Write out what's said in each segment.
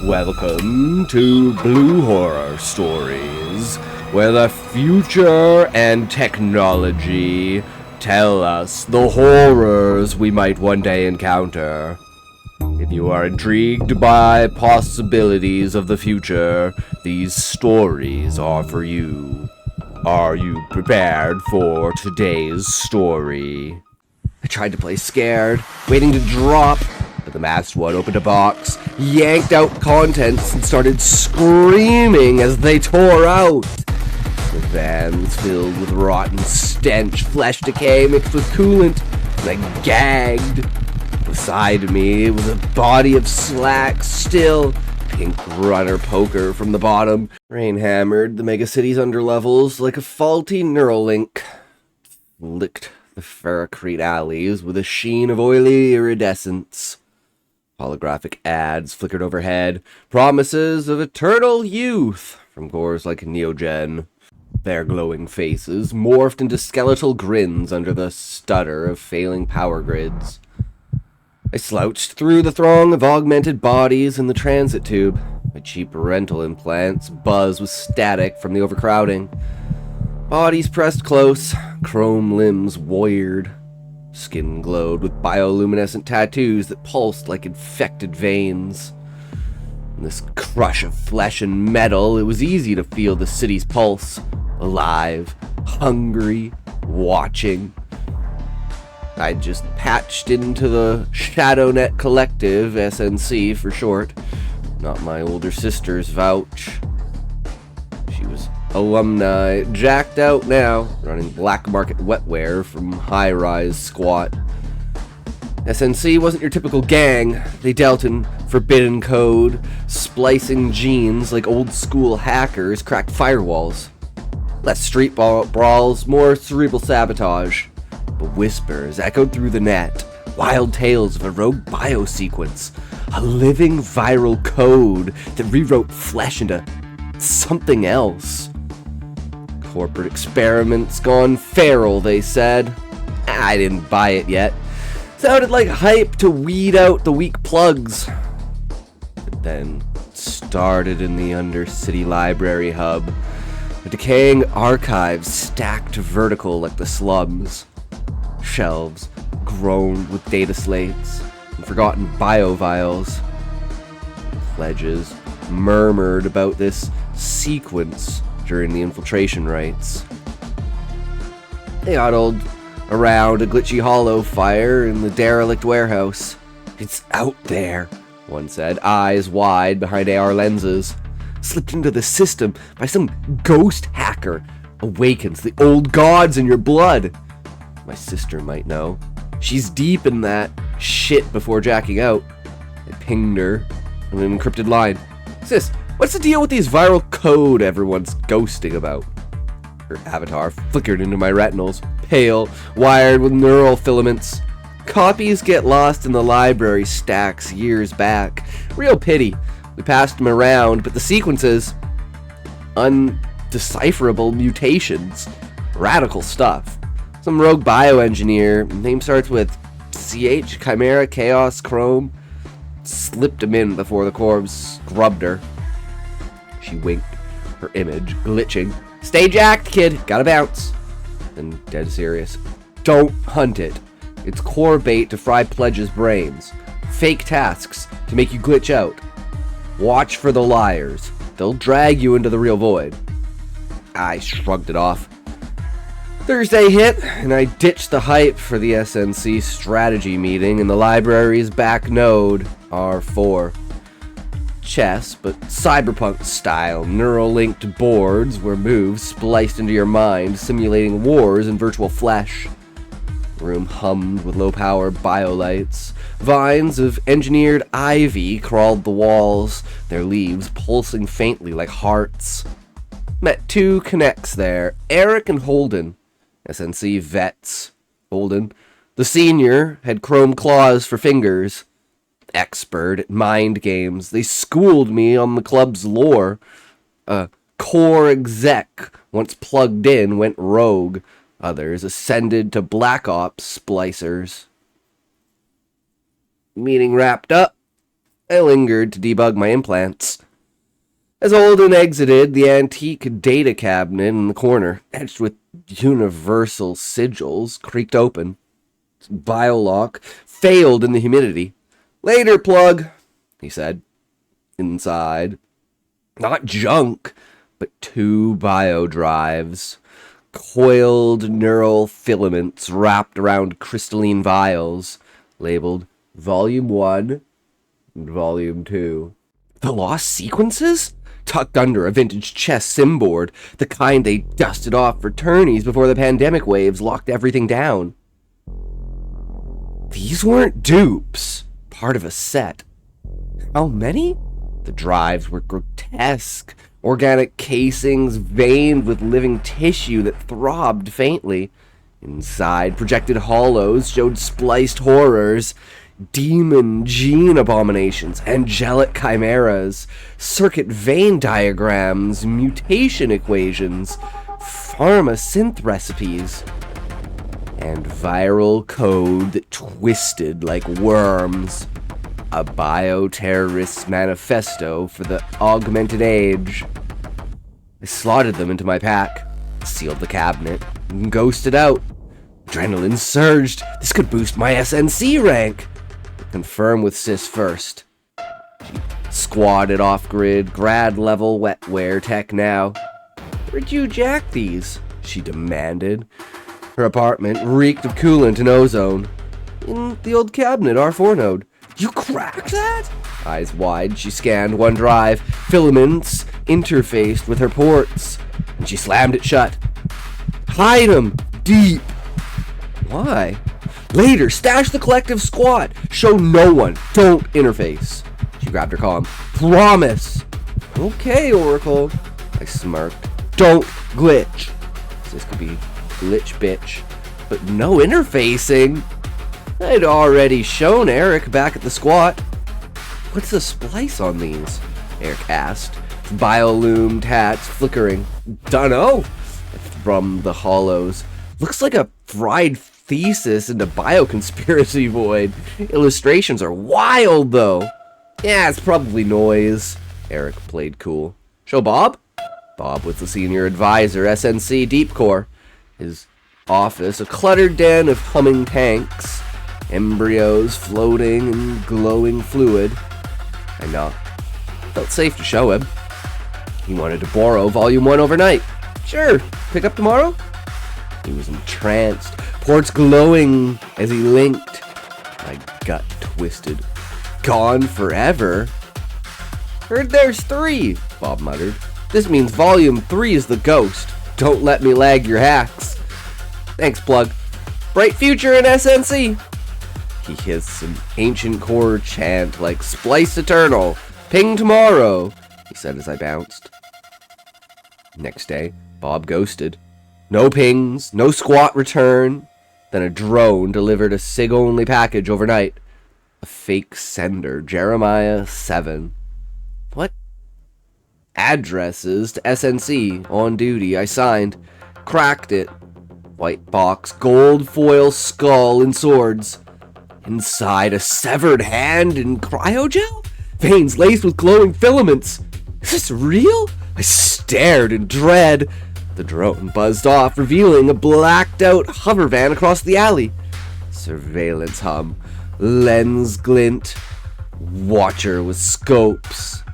Welcome to Blue Horror Stories, where the future and technology tell us the horrors we might one day encounter. If you are intrigued by possibilities of the future, these stories are for you. Are you prepared for today's story? I tried to play scared, waiting to drop, but the masked one opened a box, yanked out contents, and started screaming as they tore out. The van's filled with rotten stench, flesh decay mixed with coolant, and I gagged. Beside me was a body of slack, still pink runner poker from the bottom. Rain hammered the megacity's underlevels like a faulty neural link. Licked the ferrocrete alleys with a sheen of oily iridescence. Holographic ads flickered overhead, promises of eternal youth from cores like Neogen. Their glowing faces morphed into skeletal grins under the stutter of failing power grids. I slouched through the throng of augmented bodies in the transit tube. My cheap rental implants buzz with static from the overcrowding. Bodies pressed close, chrome limbs wired. Skin glowed with bioluminescent tattoos that pulsed like infected veins. In this crush of flesh and metal, it was easy to feel the city's pulse. Alive, hungry, watching. I just patched into the ShadowNet Collective, SNC for short. Not my older sister's vouch. She was alumni, jacked out now, running black market wetware from high-rise squat. SNC wasn't your typical gang. They dealt in forbidden code, splicing genes like old-school hackers cracked firewalls. Less street brawls, more cerebral sabotage. But whispers echoed through the net, wild tales of a rogue biosequence, a living viral code that rewrote flesh into something else. Corporate experiments gone feral, they said. I didn't buy it yet. Sounded like hype to weed out the weak plugs. But then it started in the Undercity Library hub. A decaying archive stacked vertical like the slums. Shelves groaned with data slates and forgotten biovials. Pledges murmured about this sequence during the infiltration rites. They huddled around a glitchy hollow fire in the derelict warehouse. "It's out there," one said, eyes wide behind AR lenses. "Slipped into the system by some ghost hacker. Awakens the old gods in your blood." My sister might know. She's deep in that shit before jacking out. I pinged her on an encrypted line. "Sis, what's the deal with these viral code everyone's ghosting about?" Her avatar flickered into my retinals, pale, wired with neural filaments. "Copies get lost in the library stacks years back. Real pity. We passed them around, but the sequences... undecipherable mutations. Radical stuff. Some rogue bioengineer, name starts with CH, Chimera, Chaos, Chrome, slipped him in before the corpse scrubbed her." She winked, her image glitching. "Stay jacked, kid. Gotta bounce." And dead serious. "Don't hunt it. It's core bait to fry Pledge's brains. Fake tasks to make you glitch out. Watch for the liars. They'll drag you into the real void." I shrugged it off. Thursday hit, and I ditched the hype for the SNC strategy meeting in the library's back node, R4. Chess, but cyberpunk style, neural-linked boards where moves spliced into your mind, simulating wars in virtual flesh. The room hummed with low-power biolights. Vines of engineered ivy crawled the walls, their leaves pulsing faintly like hearts. Met two connects there, Eric and Holden. SNC vets. Holden, the senior, had chrome claws for fingers. Expert at mind games, they schooled me on the club's lore. A core exec, once plugged in, went rogue. Others ascended to Black Ops splicers. Meeting wrapped up. I lingered to debug my implants. As Olden exited, the antique data cabinet in the corner, etched with universal sigils, creaked open. Its biolock failed in the humidity. "Later, plug," he said. Inside, not junk, but 2 biodrives. Coiled neural filaments wrapped around crystalline vials, labeled Volume 1 and Volume 2. The lost sequences? Tucked under a vintage chess sim board, the kind they dusted off for tourneys before the pandemic waves locked everything down. These weren't dupes, part of a set. How many? The drives were grotesque, organic casings veined with living tissue that throbbed faintly. Inside, projected hollows showed spliced horrors, demon gene abominations, angelic chimeras, circuit vein diagrams, mutation equations, pharma-synth recipes, and viral code that twisted like worms. A bioterrorist manifesto for the augmented age. I slotted them into my pack, sealed the cabinet, and ghosted out. Adrenaline surged. This could boost my SNC rank. Confirm with Sis first. She squatted off-grid, grad-level wetware tech now. "Where'd you jack these?" she demanded. Her apartment reeked of coolant and ozone. "In the old cabinet, R4 node." "You cracked that?" Eyes wide, she scanned one drive. Filaments interfaced with her ports, and she slammed it shut. "Hide 'em! Deep!" "Why?" "Later, stash the collective squad. Show no one. Don't interface." She grabbed her comm. "Promise." "Okay, Oracle." I smirked. "Don't glitch." This could be glitch bitch, but no interfacing. I'd already shown Eric back at the squat. "What's the splice on these?" Eric asked, biolume tats flickering. "Dunno." I thrummed the hollows. "Looks like a fried thesis into bioconspiracy void. Illustrations are wild, though." "Yeah, it's probably noise." Eric played cool. "Show Bob?" Bob was the senior advisor, SNC Deep Core. His office, a cluttered den of humming tanks. Embryos floating in glowing fluid. I knocked. Felt safe to show him. He wanted to borrow Volume 1 overnight. "Sure, pick up tomorrow?" He was entranced, ports glowing as he linked. My gut twisted. "Gone forever?" "Heard there's 3, Bob muttered. "This means Volume 3 is the ghost. Don't let me lag your hacks." "Thanks, plug. Bright future in SNC." He hissed an ancient core chant like "Splice Eternal, ping tomorrow," he said as I bounced. Next day, Bob ghosted. No pings, no squat return. Then a drone delivered a SIG-only package overnight. A fake sender, Jeremiah 7. What? Addresses to SNC, on duty. I signed. Cracked it. White box, gold foil skull and swords. Inside, a severed hand in cryogel? Veins laced with glowing filaments. Is this real? I stared in dread. The drone buzzed off, revealing a blacked-out hover van across the alley. Surveillance hum. Lens glint. Watcher with scopes.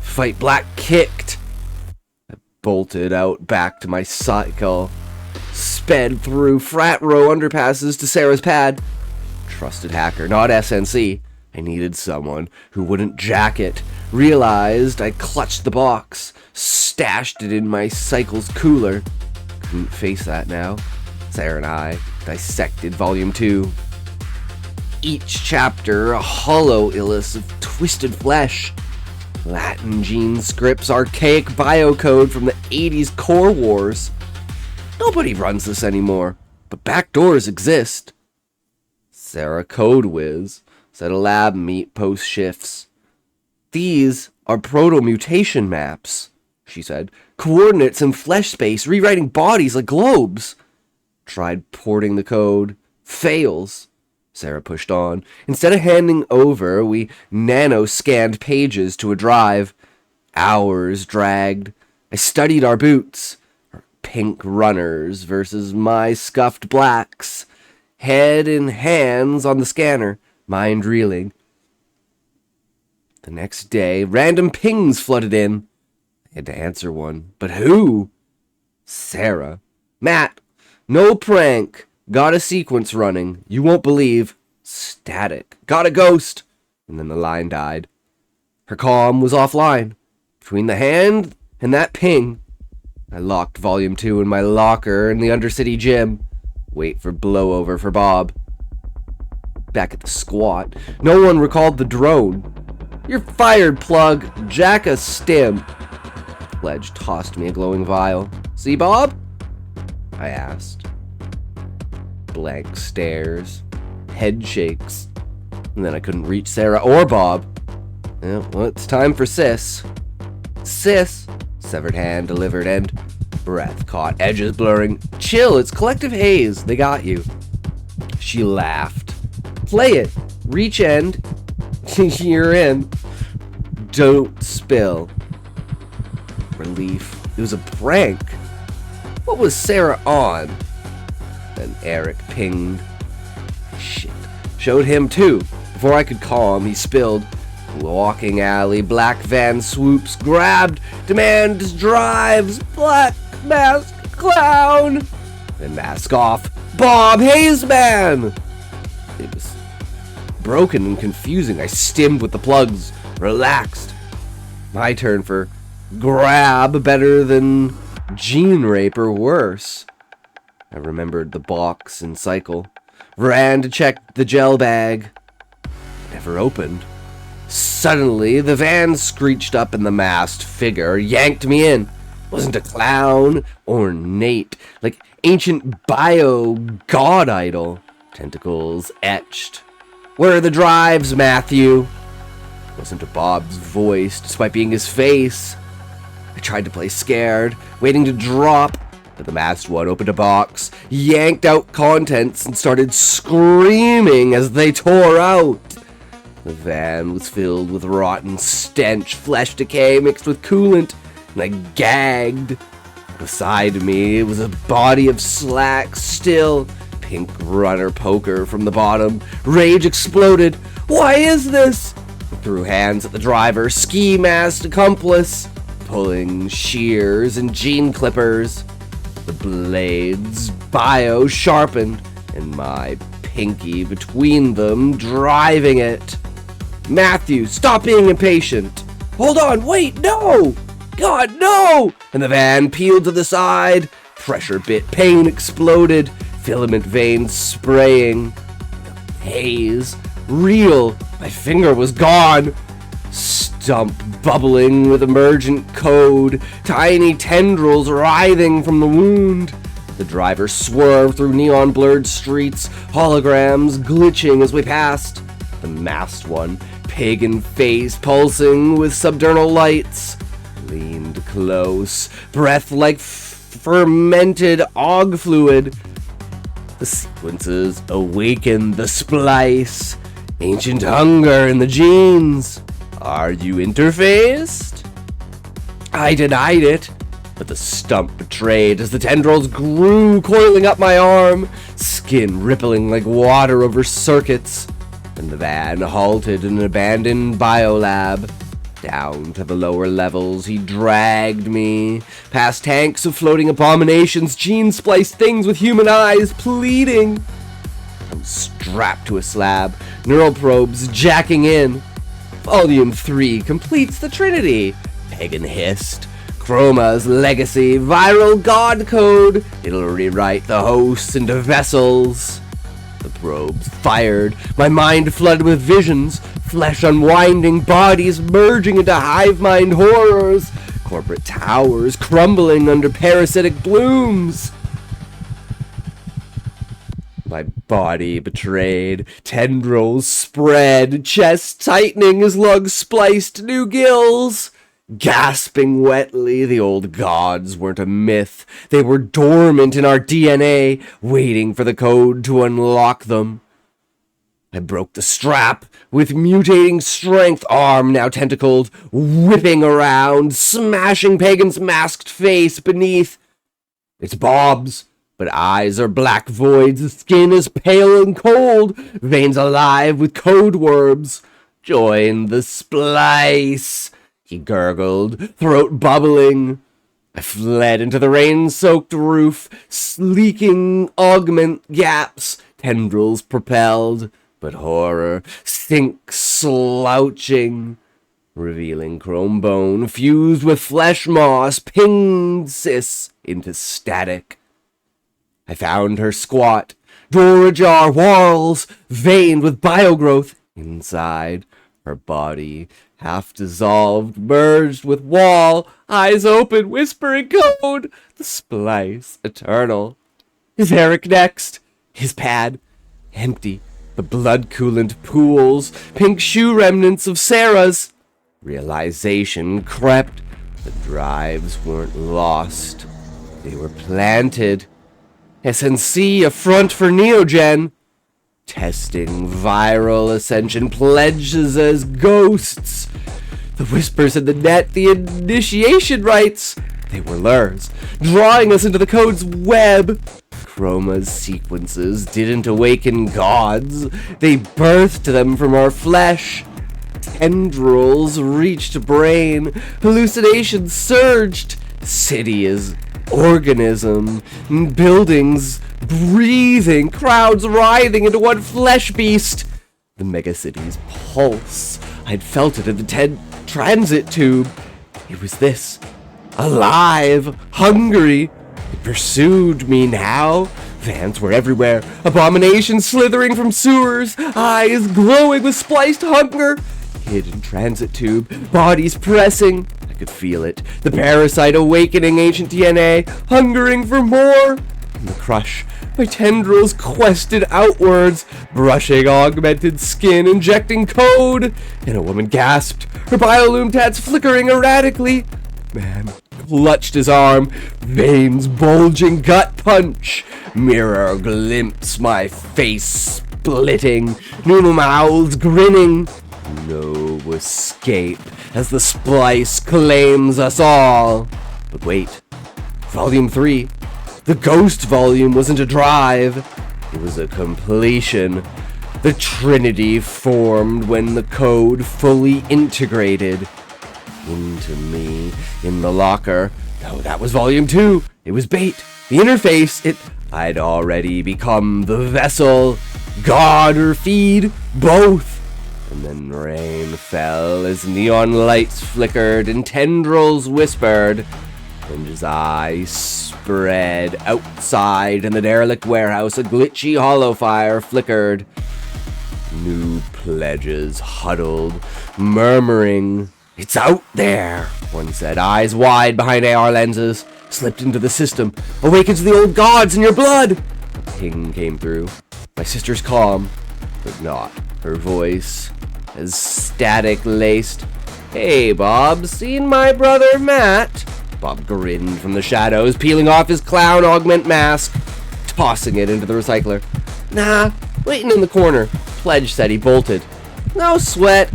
Fight black kicked. I bolted out back to my cycle. Sped through frat row underpasses to Sarah's pad. Trusted hacker, not SNC. I needed someone who wouldn't jack it. Realized I clutched the box, stashed it in my cycle's cooler. Couldn't face that now. Sarah and I dissected Volume 2. Each chapter a hollow illus of twisted flesh. Latin gene scripts, archaic biocode from the 80s core wars. Nobody runs this anymore, but backdoors exist. Sarah Code Whiz said a lab meet post shifts. "These are proto-mutation maps," she said. "Coordinates in flesh space, rewriting bodies like globes." Tried porting the code. Fails. Sarah pushed on. Instead of handing over, we nano-scanned pages to a drive. Hours dragged. I studied our boots. Our pink runners versus my scuffed blacks. Head and hands on the scanner. Mind reeling. The next day, random pings flooded in. I had to answer one. But who? Sarah. Matt. No prank. Got a sequence running. You won't believe. Static. Got a ghost. And then the line died. Her comm was offline. Between the hand and that ping, I locked Volume 2 in my locker in the Undercity gym. Wait for blowover for Bob. Back at the squat, no one recalled the drone. You're fired, plug. Jack a stim. Pledge tossed me a glowing vial. See, Bob? I asked. Blank stares. Head shakes. And then I couldn't reach Sarah or Bob. Well, it's time for Sis. Sis. Severed hand delivered and breath caught, edges blurring. Chill, it's collective haze. They got you. She laughed. Play it. Reach end. You're in. Don't spill. Relief. It was a prank. What was Sarah on? Then Eric pinged. Shit. Showed him too. Before I could call him, he spilled. Walking alley, black van swoops, grabbed, demands, drives, black mask, clown. Then mask off. Bob Hazeman! It was broken and confusing. I stimmed with the plugs, relaxed. My turn for grab, better than gene rape or worse. I remembered the box and cycle. Ran to check the gel bag. Never opened. Suddenly, the van screeched up and the masked figure yanked me in. Wasn't a clown, ornate, like ancient bio-god idol. Tentacles etched. Where are the drives, Matthew? Wasn't a Bob's voice, despite being his face. I tried to play scared, waiting to drop, but the masked one opened a box, yanked out contents, and started screaming as they tore out. The van was filled with rotten stench, flesh decay mixed with coolant, and I gagged. Beside me was a body of slack still, pink runner poker from the bottom. Rage exploded. Why is this? I threw hands at the driver, ski masked accomplice, pulling shears and gene clippers. The blades, bio sharpened, and my pinky between them, driving it. Matthew, stop being impatient. Hold on, wait, no! God, no! And the van peeled to the side. Pressure bit, pain exploded. Filament veins spraying. Haze, real. My finger was gone. Stump bubbling with emergent code. Tiny tendrils writhing from the wound. The driver swerved through neon-blurred streets. Holograms glitching as we passed. The masked one, pagan face pulsing with subdernal lights, leaned close, breath like fermented og fluid. The sequences awakened the splice, ancient hunger in the genes. Are you interfaced? I denied it, but the stump betrayed as the tendrils grew, coiling up my arm, skin rippling like water over circuits. And the van halted in an abandoned biolab. Down to the lower levels, he dragged me, past tanks of floating abominations, gene-spliced things with human eyes, pleading. I was strapped to a slab, neural probes jacking in. Volume 3 completes the Trinity. Pagan hissed. Chroma's legacy, viral god code. It'll rewrite the hosts into vessels. The probes fired, my mind flooded with visions, flesh unwinding, bodies merging into hive mind horrors, corporate towers crumbling under parasitic blooms. My body betrayed, tendrils spread, chest tightening as lugs spliced new gills. Gasping wetly, the old gods weren't a myth. They were dormant in our DNA, waiting for the code to unlock them. I broke the strap with mutating strength, arm now tentacled, whipping around, smashing Pagan's masked face beneath. It's Bob's, but eyes are black voids, skin is pale and cold, veins alive with code worms. Join the splice, he gurgled, throat bubbling. I fled into the rain-soaked roof, leaking augment gaps, tendrils propelled, but horror sinks slouching, revealing chrome bone fused with flesh moss, pinged sis into static. I found her squat, door ajar, walls veined with biogrowth inside. Her body, half dissolved, merged with wall, eyes open, whispering code. The splice, eternal. Is Eric next? His pad, empty. The blood coolant pools, pink shoe remnants of Sarah's. Realization crept. The drives weren't lost. They were planted. SNC, a front for Neogen. Testing viral ascension pledges as ghosts. The whispers in the net, the initiation rites. They were lures, drawing us into the code's web. Chroma's sequences didn't awaken gods. They birthed them from our flesh. Tendrils reached brain. Hallucinations surged. City is organism. Buildings breathing. Crowds writhing into one flesh beast. The megacity's pulse. I'd felt it in the transit tube. It was this. Alive. Hungry. It pursued me now. Vans were everywhere. Abominations slithering from sewers. Eyes glowing with spliced hunger. Hidden transit tube. Bodies pressing. I could feel it. The parasite awakening ancient DNA. Hungering for more. In the crush, my tendrils quested outwards. Brushing augmented skin. Injecting code. And a woman gasped. Her biolume tats flickering erratically. Man clutched his arm, veins bulging, gut punch, mirror glimpse, my face splitting, noodle mouths grinning. No escape as the splice claims us all. But wait, Volume 3, the ghost volume wasn't a drive, it was a completion. The Trinity formed when the code fully integrated into me in the locker. No, that was Volume 2. It was bait. The interface, I'd already become the vessel, god or feed, both. And then rain fell as neon lights flickered and tendrils whispered. And his eyes spread outside in the derelict warehouse, a glitchy hollow fire flickered. New pledges huddled, murmuring, "It's out there," one said, eyes wide behind AR lenses. Slipped into the system. Awakens the old gods in your blood. A ping came through. My sister's calm, but not her voice. As static laced. "Hey, Bob, seen my brother Matt?" Bob grinned from the shadows, peeling off his clown augment mask, tossing it into the recycler. "Nah, waiting in the corner." Pledge said he bolted. "No sweat.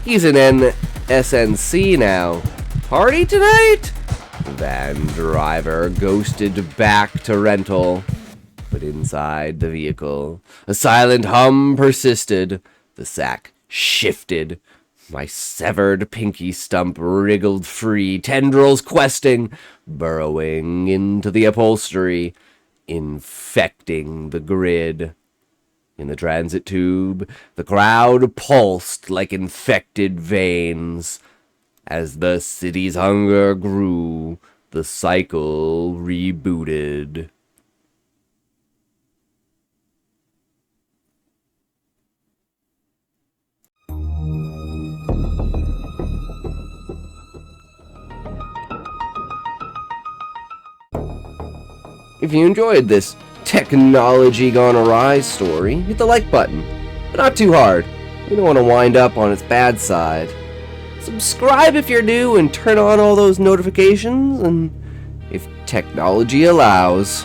He's an SNC now. Party tonight?" Van driver ghosted back to rental. But inside the vehicle, a silent hum persisted. The sack shifted. My severed pinky stump wriggled free, tendrils questing, burrowing into the upholstery, infecting the grid. In the transit tube, the crowd pulsed like infected veins. As the city's hunger grew, the cycle rebooted. If you enjoyed this technology gone awry story, hit the like button, but not too hard. You don't want to wind up on its bad side. Subscribe if you're new and turn on all those notifications, and if technology allows,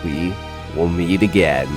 we will meet again.